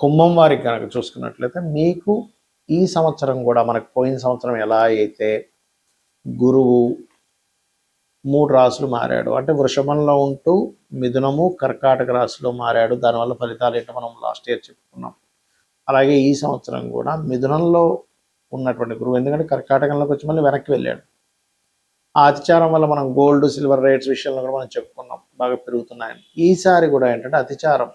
కుంభం వారికి కనుక చూసుకున్నట్లయితే మీకు ఈ సంవత్సరం కూడా మనకు పోయిన సంవత్సరం ఎలా అయితే గురువు 3 రాశులు మారాడు, అంటే వృషభంలో ఉంటూ మిథునము కర్కాటక రాశిలో మారాడు, దానివల్ల ఫలితాలు ఏంటో మనం లాస్ట్ ఇయర్ చెప్పుకున్నాం. అలాగే ఈ సంవత్సరం కూడా మిథునంలో ఉన్నటువంటి గురువు, ఎందుకంటే కర్కాటకంలోకి వచ్చి మళ్ళీ వెనక్కి వెళ్ళాడు. ఆ అతిచారం వల్ల మనం గోల్డ్ సిల్వర్ రేట్స్ విషయంలో కూడా మనం చెప్పుకున్నాం, బాగా పెరుగుతున్నాయని. ఈసారి కూడా ఏంటంటే అతిచారం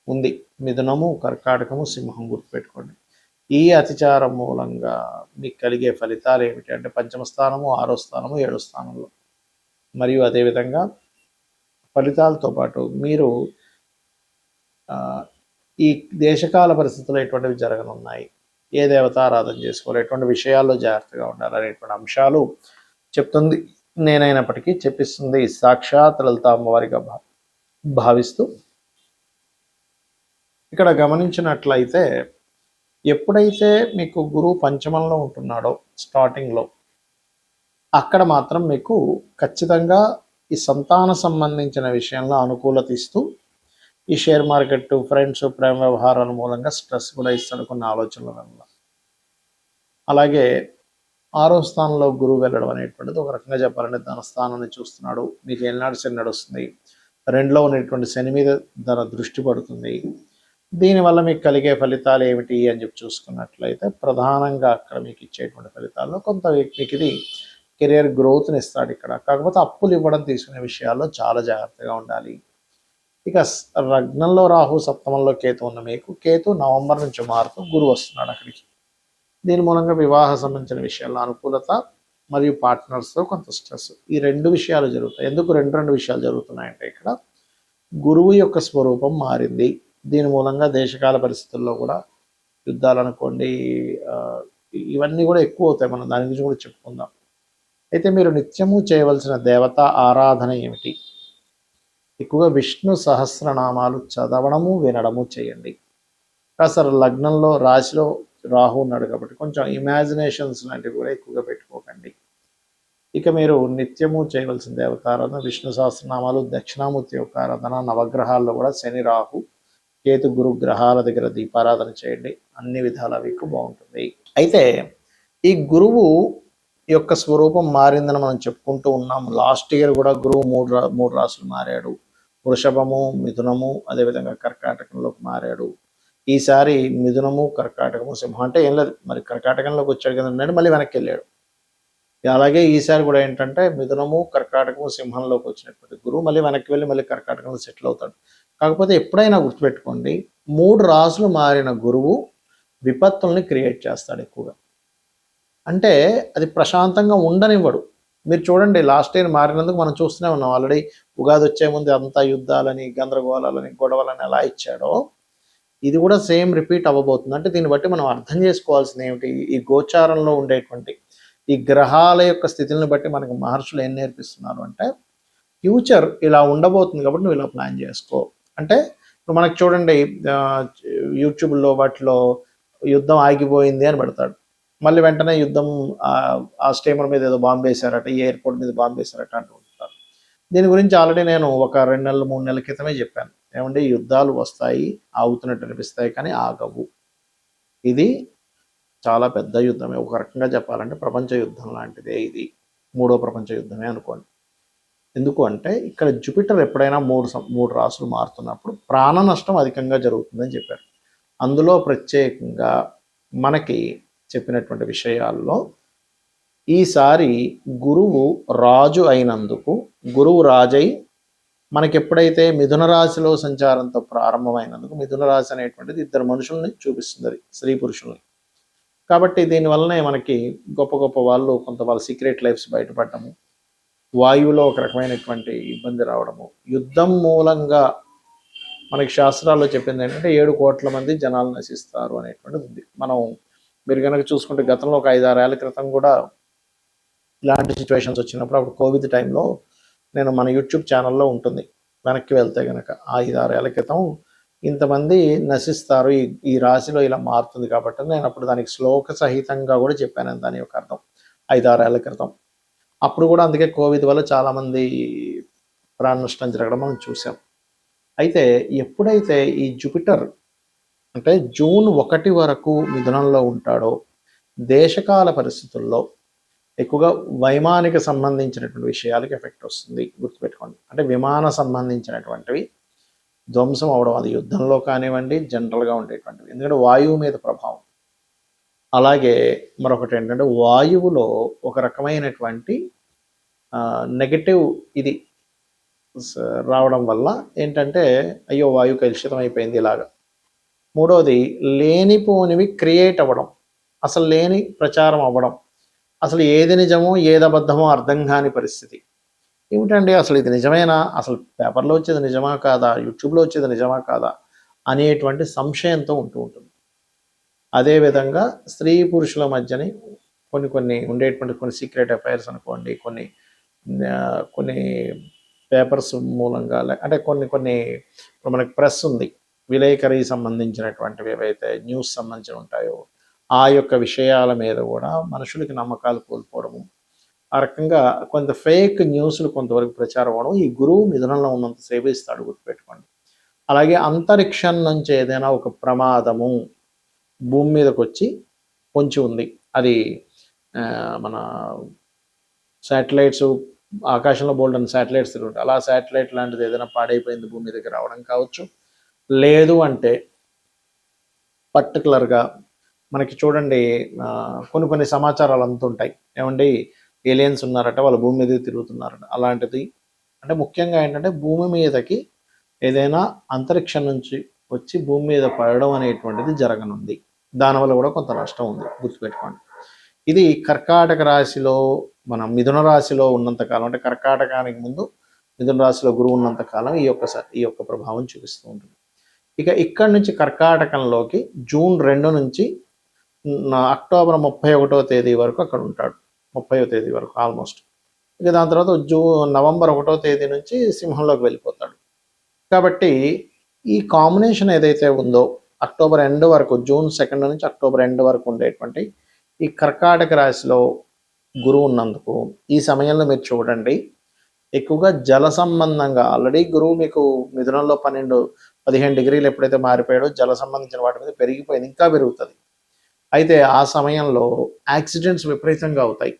ఉంది, మిథునము కర్కాటకము సింహం, గుర్తుపెట్టుకోండి. ఈ అతిచారం మూలంగా మీకు కలిగే ఫలితాలు ఏమిటి అంటే పంచమ స్థానము, 6వ స్థానము, 7వ స్థానంలో. మరియు అదేవిధంగా ఫలితాలతో పాటు మీరు ఈ దేశకాల పరిస్థితుల్లో ఎటువంటివి జరగనున్నాయి, ఏ దేవత ఆరాధన చేసుకోవాలి, ఎటువంటి విషయాల్లో జాగ్రత్తగా ఉండాలి అనేటువంటి అంశాలు చెప్తుంది. నేనైనప్పటికీ చెప్పిస్తుంది సాక్షాత్ లలిత అమ్మవారిగా భావిస్తూ. ఇక్కడ గమనించినట్లయితే ఎప్పుడైతే మీకు గురువు పంచమంలో ఉంటున్నాడో స్టార్టింగ్లో, అక్కడ మాత్రం మీకు ఖచ్చితంగా ఈ సంతాన సంబంధించిన విషయంలో అనుకూలత ఇస్తూ, ఈ షేర్ మార్కెట్, ఫ్రెండ్స్, ప్రేమ వ్యవహారాల మూలంగా స్ట్రెస్ కూడా ఇస్తాడు కొన్ని ఆలోచనల వల్ల. అలాగే 6వ స్థానంలో గురువు వెళ్ళడం అనేటువంటిది ఒక రకంగా చెప్పాలంటే ధన స్థానాన్ని చూస్తున్నాడు. మీకు ఏనాడు శని నడుస్తుంది, 2లో ఉన్నటువంటి శని మీద ధన దృష్టి పడుతుంది. దీనివల్ల మీకు కలిగే ఫలితాలు ఏమిటి అని చెప్పి చూసుకున్నట్లయితే ప్రధానంగా అక్కడ మీకు ఇచ్చేటువంటి ఫలితాల్లో కొంత మీకు ఇది కెరియర్ గ్రోత్ని ఇస్తాడు ఇక్కడ. కాకపోతే అప్పులు ఇవ్వడం తీసుకునే విషయాల్లో చాలా జాగ్రత్తగా ఉండాలి. ఇక లగ్నంలో రాహు, సప్తమంలో కేతు ఉన్న మీకు కేతు నవంబర్ నుంచి మారుతూ గురువు వస్తున్నాడు అక్కడికి. దీని మూలంగా వివాహ సంబంధించిన విషయాల్లో అనుకూలత మరియు పార్ట్నర్స్తో కొంత స్ట్రెస్, ఈ 2 విషయాలు జరుగుతాయి. ఎందుకు రెండు విషయాలు జరుగుతున్నాయంటే ఇక్కడ గురువు యొక్క స్వరూపం మారింది. దీని మూలంగా దేశకాల పరిస్థితుల్లో కూడా యుద్ధాలు అనుకోండి, ఇవన్నీ కూడా ఎక్కువ అవుతాయి. మనం దాని గురించి కూడా చెప్పుకుందాం. అయితే మీరు నిత్యము చేయవలసిన దేవత ఆరాధన ఏమిటి? ఎక్కువగా విష్ణు సహస్రనామాలు చదవడము వినడము చేయండి. కాస్త లగ్నంలో రాశిలో రాహు ఉన్నాడు కాబట్టి కొంచెం ఇమాజినేషన్స్ లాంటివి కూడా ఎక్కువగా పెట్టుకోకండి. ఇక మీరు నిత్యము చేయవలసిన దేవతారాధన విష్ణు సహస్రనామాలు, దక్షిణామూర్తి యొక్క ఆరాధన, నవగ్రహాల్లో కూడా శని, రాహు, కేతు, గురు గ్రహాల దగ్గర దీపారాధన చేయండి. అన్ని విధాల మీకు బాగుంటుంది. అయితే ఈ గురువు యొక్క స్వరూపం మారిందని మనం చెప్పుకుంటూ ఉన్నాం. లాస్ట్ ఇయర్ కూడా గురువు 3 రాశులు మారాడు. వృషభము, మిథునము, అదేవిధంగా కర్కాటకంలోకి మారాడు. ఈసారి మిథునము, కర్కాటకము, సింహం, అంటే ఏం లేదు, మరి కర్కాటకంలోకి వచ్చాడు కదా, మళ్ళీ వెనక్కి వెళ్ళాడు. అలాగే ఈసారి కూడా ఏంటంటే మిథునము, కర్కాటకము, సింహంలోకి వచ్చినటువంటి గురువు మళ్ళీ వెనక్కి వెళ్ళి మళ్ళీ కర్కాటకంలో సెటిల్ అవుతాడు. కాకపోతే ఎప్పుడైనా గుర్తుపెట్టుకోండి, 3 రాశులు మారిన గురువు విపత్తుల్ని క్రియేట్ చేస్తాడు ఎక్కువగా. అంటే అది ప్రశాంతంగా ఉండనివ్వడు. మీరు చూడండి, లాస్ట్ ఇయర్ మారినందుకు మనం చూస్తూనే ఉన్నాం. ఆల్రెడీ ఉగాది వచ్చే ముందు అంతా యుద్ధాలని, గందరగోళాలని, గొడవలని ఎలా ఇచ్చాడో ఇది కూడా సేమ్ రిపీట్ అవ్వబోతుంది. అంటే దీన్ని బట్టి మనం అర్థం చేసుకోవాల్సింది ఏమిటి, ఈ గోచారంలో ఉండేటువంటి ఈ గ్రహాల యొక్క స్థితులను బట్టి మనకు మహర్షులు ఏం నేర్పిస్తున్నారు అంటే ఫ్యూచర్ ఇలా ఉండబోతుంది కాబట్టి నువ్వు ఇలా ప్లాన్ చేసుకో. అంటే ఇప్పుడు మనకు చూడండి, యూట్యూబ్లో వాటిలో యుద్ధం ఆగిపోయింది అని పెడతాడు, మళ్ళీ వెంటనే యుద్ధం ఆ స్టీమర్ మీద ఏదో బాంబు వేశారట, ఈ ఎయిర్పోర్ట్ మీద బాంబు వేశారట అంటూ ఉంటారు. దీని గురించి ఆల్రెడీ నేను ఒక 2 నెలలు 3 నెలల క్రితమే చెప్పాను. ఏమంటే యుద్ధాలు వస్తాయి, ఆగుతున్నట్టు అనిపిస్తాయి కానీ ఆగవు. ఇది చాలా పెద్ద యుద్ధమే, ఒక రకంగా చెప్పాలంటే ప్రపంచ యుద్ధం లాంటిదే. ఇది 3వ ప్రపంచ యుద్ధమే అనుకోండి. ఎందుకు అంటే ఇక్కడ జూపిటర్ ఎప్పుడైనా 3 రాశులు మారుతున్నప్పుడు ప్రాణ నష్టం అధికంగా జరుగుతుందని చెప్పారు. అందులో ప్రత్యేకంగా మనకి చెప్పినటువంటి విషయాల్లో ఈసారి గురువు రాజు అయినందుకు, గురువు రాజై మనకి ఎప్పుడైతే మిథున రాశిలో సంచారంతో ప్రారంభమైనందుకు, మిథున రాశి అనేటువంటిది 2 మనుషుల్ని చూపిస్తుంది, స్త్రీ పురుషుల్ని. కాబట్టి దీనివల్లనే మనకి గొప్ప గొప్ప వాళ్ళు కొంత వాళ్ళ సీక్రెట్ లైఫ్స్ బయటపడటము, వాయువులో ఒక రకమైనటువంటి ఇబ్బంది రావడము, యుద్ధం మూలంగా మనకి శాస్త్రాల్లో చెప్పింది ఏంటంటే 7 కోట్ల మంది జనాలు నశిస్తారు అనేటువంటిది ఉంది. మీరు కనుక చూసుకుంటే గతంలో ఒక 5-6 ఏళ్ల క్రితం కూడా ఇలాంటి సిచ్యువేషన్స్ వచ్చినప్పుడు, అప్పుడు కోవిడ్ టైంలో నేను మన యూట్యూబ్ ఛానల్లో ఉంటుంది, వెనక్కి వెళ్తే కనుక 5-6 ఏళ్ల క్రితం ఇంతమంది నశిస్తారు, ఈ రాశిలో ఇలా మారుతుంది కాబట్టి నేను అప్పుడు దానికి శ్లోక సహితంగా కూడా చెప్పాను దాని యొక్క అర్థం 5-6 ఏళ్ల క్రితం. అప్పుడు కూడా అందుకే కోవిడ్ వల్ల చాలామంది ప్రాణ నష్టం జరగడం మనం చూసాం. అయితే ఎప్పుడైతే ఈ జూపిటర్ అంటే జూన్ 1 వరకు మిథునంలో ఉంటాడో దేశకాల పరిస్థితుల్లో ఎక్కువగా వైమానిక సంబంధించినటువంటి విషయాలకి ఎఫెక్ట్ వస్తుంది, గుర్తుపెట్టుకోండి. అంటే విమాన సంబంధించినటువంటివి ధ్వంసం అవడం, అది యుద్ధంలో కానివ్వండి, జనరల్గా ఉండేటువంటివి, ఎందుకంటే వాయువు మీద ప్రభావం. అలాగే మరొకటి ఏంటంటే వాయువులో ఒక రకమైనటువంటి నెగటివ్ ఇది రావడం వల్ల ఏంటంటే అయ్యో వాయువు కలుషితం అయిపోయింది ఇలాగా. మూడోది లేనిపోనివి క్రియేట్ అవ్వడం, అసలు లేని ప్రచారం అవ్వడం, అసలు ఏది నిజమో ఏది అబద్ధమో అర్థం కాని పరిస్థితి. ఏమిటండి అసలు ఇది నిజమేనా, అసలు పేపర్లో వచ్చేది నిజమా కాదా, యూట్యూబ్లో వచ్చేది నిజమా కాదా అనేటువంటి సంశయంతో ఉంటూ ఉంటుంది. అదేవిధంగా స్త్రీ పురుషుల మధ్యని కొన్ని ఉండేటువంటి కొన్ని సీక్రెట్ అఫైర్స్ అనుకోండి, కొన్ని పేపర్స్ మూలంగా, అంటే కొన్ని ఇప్పుడు మనకి ప్రెస్ ఉంది, విలేకరి సంబంధించినటువంటివి ఏవైతే న్యూస్ సంబంధించి ఉంటాయో ఆ యొక్క విషయాల మీద కూడా మనుషులకి నమ్మకాలు కోల్పోవడము, ఆ రకంగా కొంత ఫేక్ న్యూస్లు కొంతవరకు ప్రచారం అవ్వడం ఈ గురువు మిథునంలో ఉన్నంతసేపు ఇస్తాడు, గుర్తుపెట్టుకోండి. అలాగే అంతరిక్షం నుంచి ఏదైనా ఒక ప్రమాదము భూమి మీదకి వచ్చి పొంచి ఉంది, అది మన శాటిలైట్స్ ఆకాశంలో బోల్డన్ శాటిలైట్స్ తిరుగుతాయి, అలా శాటిలైట్ లాంటిది ఏదైనా పాడైపోయింది భూమి మీదకి రావడం కావచ్చు. లేదు అంటే పర్టికులర్గా మనకి చూడండి కొన్ని సమాచారాలు అందుతుంటాయి, ఏమండి ఏలియన్స్ ఉన్నారట, వాళ్ళ భూమి మీద తిరుగుతున్నారట, అలాంటిది. అంటే ముఖ్యంగా ఏంటంటే భూమి మీదకి ఏదైనా అంతరిక్షం నుంచి వచ్చి భూమి మీద పడడం అనేటువంటిది జరగనుంది, దానివల్ల కూడా కొంత నష్టం ఉంది, గుర్తుపెట్టుకోండి. ఇది కర్కాటక రాశిలో మన మిథున రాశిలో ఉన్నంతకాలం, అంటే కర్కాటకానికి ముందు మిథున రాశిలో గురువు ఉన్నంతకాలం ఈ యొక్క ప్రభావం చూపిస్తూ ఉంటుంది. ఇక ఇక్కడి నుంచి కర్కాటకంలోకి జూన్ 2 నుంచి అక్టోబర్ 31వ తేదీ వరకు అక్కడ ఉంటాడు, 30వ తేదీ వరకు ఆల్మోస్ట్. ఇక దాని తర్వాత నవంబర్ 1వ తేదీ నుంచి సింహంలోకి వెళ్ళిపోతాడు. కాబట్టి ఈ కాంబినేషన్ ఏదైతే ఉందో అక్టోబర్ ఎండ్ వరకు, జూన్ 2 నుంచి అక్టోబర్ ఎండ్ వరకు ఉండేటువంటి ఈ కర్కాటక రాశిలో గురువు ఉన్నందుకు ఈ సమయంలో మీరు చూడండి ఎక్కువగా జల సంబంధంగా, ఆల్రెడీ గురువు మీకు మిథునంలో 12-15 డిగ్రీలు ఎప్పుడైతే మారిపోయాడో జల సంబంధించిన వాటి మీద పెరిగిపోయింది, ఇంకా పెరుగుతుంది. అయితే ఆ సమయంలో యాక్సిడెంట్స్ విపరీతంగా అవుతాయి.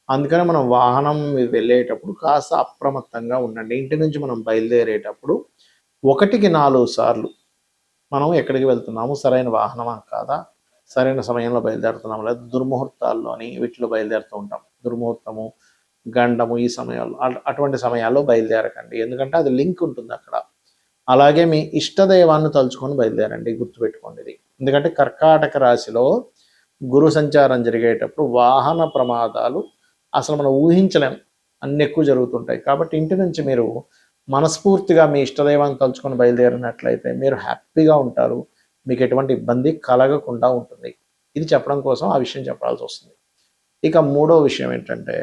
అందుకని మనం వాహనం వెళ్ళేటప్పుడు కాస్త అప్రమత్తంగా ఉండండి. ఇంటి నుంచి మనం బయలుదేరేటప్పుడు 1కి 4 సార్లు మనం ఎక్కడికి వెళ్తున్నాము, సరైన వాహనమా కాదా, సరైన సమయంలో బయలుదేరుతున్నాము, లేదా దుర్ముహూర్తాల్లోని వీటిలో బయలుదేరుతూ ఉంటాం, దుర్ముహూర్తము గండము ఈ సమయాల్లో, అటువంటి సమయాల్లో బయలుదేరకండి, ఎందుకంటే అది లింక్ ఉంటుంది అక్కడ. అలాగే మీ ఇష్టదైవాన్ని తలుచుకొని బయలుదేరండి, గుర్తుపెట్టుకోండి ఇది. ఎందుకంటే కర్కాటక రాశిలో గురు సంచారం జరిగేటప్పుడు వాహన ప్రమాదాలు అసలు మనం ఊహించలేం, అన్ని ఎక్కువ జరుగుతుంటాయి. కాబట్టి ఇంటి నుంచి మీరు మనస్ఫూర్తిగా మీ ఇష్టదైవాన్ని తలుచుకొని బయలుదేరినట్లయితే మీరు హ్యాపీగా ఉంటారు, మీకు ఎటువంటి ఇబ్బంది కలగకుండా ఉంటుంది. ఇది చెప్పడం కోసం ఆ విషయం చెప్పాల్సి వస్తుంది. ఇక 3వ విషయం ఏంటంటే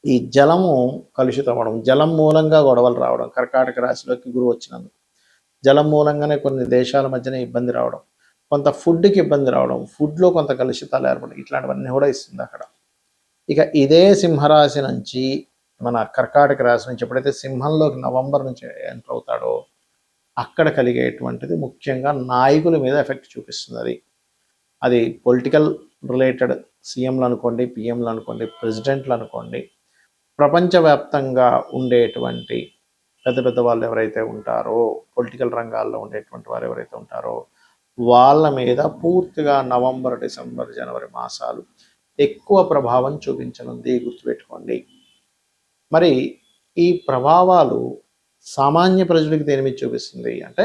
ఈ జలము కలుషితం అవ్వడం, జలం మూలంగా గొడవలు రావడం. కర్కాటక రాశిలోకి గురువు వచ్చినందుకు జలం మూలంగానే కొన్ని దేశాల మధ్యన ఇబ్బంది రావడం, కొంత ఫుడ్కి ఇబ్బంది రావడం, ఫుడ్లో కొంత కలుషితాలు ఏర్పడడం, ఇట్లాంటివన్నీ కూడా ఇస్తుంది అక్కడ. ఇక ఇదే సింహరాశి నుంచి మన కర్కాటక రాశి నుంచి ఎప్పుడైతే సింహంలోకి నవంబర్ నుంచి ఎంటర్ అవుతాడో అక్కడ కలిగేటువంటిది ముఖ్యంగా నాయకుల మీద ఎఫెక్ట్ చూపిస్తుంది. అది పొలిటికల్ రిలేటెడ్, సీఎంలు అనుకోండి, పిఎంలు అనుకోండి, ప్రెసిడెంట్లు అనుకోండి, ప్రపంచవ్యాప్తంగా ఉండేటువంటి పెద్ద పెద్ద వాళ్ళు ఎవరైతే ఉంటారో, పొలిటికల్ రంగాల్లో ఉండేటువంటి వారు ఎవరైతే ఉంటారో వాళ్ళ మీద పూర్తిగా నవంబర్, డిసెంబర్, జనవరి మాసాలు ఎక్కువ ప్రభావం చూపించనుంది, గుర్తుపెట్టుకోండి. మరి ఈ ప్రభావాలు సామాన్య ప్రజలకు దేని మీద చూపిస్తుంది అంటే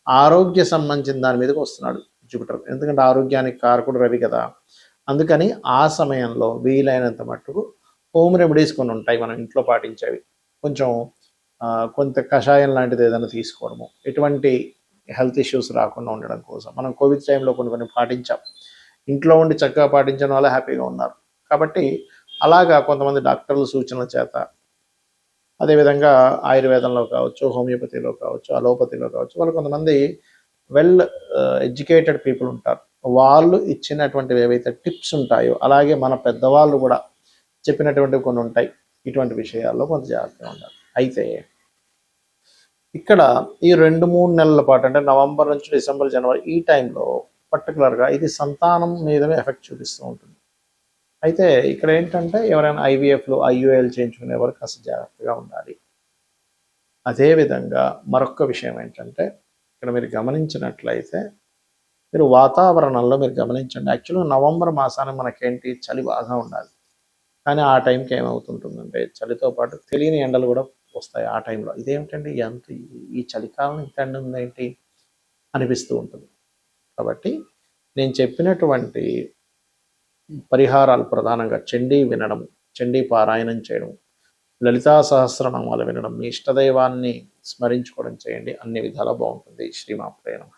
ఆరోగ్య సంబంధించిన దాని మీదకి వస్తున్నాడు జూపిటర్, ఎందుకంటే ఆరోగ్యానికి కారకుడు రవి కదా. అందుకని ఆ సమయంలో వీలైనంత మట్టుకు హోమ్ రెమెడీస్ కొన్ని ఉంటాయి మనం ఇంట్లో పాటించేవి, కొంచెం కొంత కషాయం లాంటిది ఏదైనా తీసుకోవడము, ఎటువంటి హెల్త్ ఇష్యూస్ రాకుండా ఉండడం కోసం మనం కోవిడ్ టైంలో కొన్ని పాటించాం, ఇంట్లో ఉండి చక్కగా పాటించడం వల్ల హ్యాపీగా ఉన్నారు. కాబట్టి అలాగా కొంతమంది డాక్టర్ల సూచనల చేత, అదేవిధంగా ఆయుర్వేదంలో కావచ్చు, హోమియోపతిలో కావచ్చు, అలోపతిలో కావచ్చు, వాళ్ళు కొంతమంది వెల్ ఎడ్యుకేటెడ్ పీపుల్ ఉంటారు, వాళ్ళు ఇచ్చినటువంటివి ఏవైతే టిప్స్ ఉంటాయో, అలాగే మన పెద్దవాళ్ళు కూడా చెప్పినటువంటివి కొన్ని ఉంటాయి, ఇటువంటి విషయాల్లో కొంత జాగ్రత్తగా ఉండాలి. అయితే ఇక్కడ ఈ 2-3 నెలల పాటు అంటే నవంబర్ నుంచి డిసెంబర్, జనవరి ఈ టైంలో పర్టికులర్‌గా ఇది సంతానం మీదనే ఎఫెక్ట్ చూపిస్తూ ఉంటుంది. అయితే ఇక్కడ ఏంటంటే ఎవరైనా ఐవీఎఫ్‌లు, ఐయూఐలు చేయించుకునేవారు కాస్త జాగ్రత్తగా ఉండాలి. అదేవిధంగా మరొక విషయం ఏంటంటే ఇక్కడ మీరు గమనించినట్లయితే మీరు వాతావరణంలో మీరు గమనించండి. యాక్చువల్‌గా నవంబర్ మాసాన మనకేంటి చలి బాగా ఉండాలి. కానీ ఆ టైంకి ఏమవుతుంటుందంటే చలితో పాటు తెలియని ఎండలు కూడా వస్తాయి ఆ టైంలో. ఇదేమిటండి ఎంత ఈ చలికాలం ఇంత ఎండ ఉందేంటి అనిపిస్తూ ఉంటుంది. కాబట్టి నేను చెప్పినటువంటి పరిహారాలు ప్రధానంగా చండీ వినడం, చండీ పారాయణం చేయడం, లలితా సహస్రనామాలు వినడం, మీ ఇష్టదైవాన్ని స్మరించుకోవడం చేయండి. అన్ని విధాలా బాగుంటుంది. శ్రీమాత్రే నమః.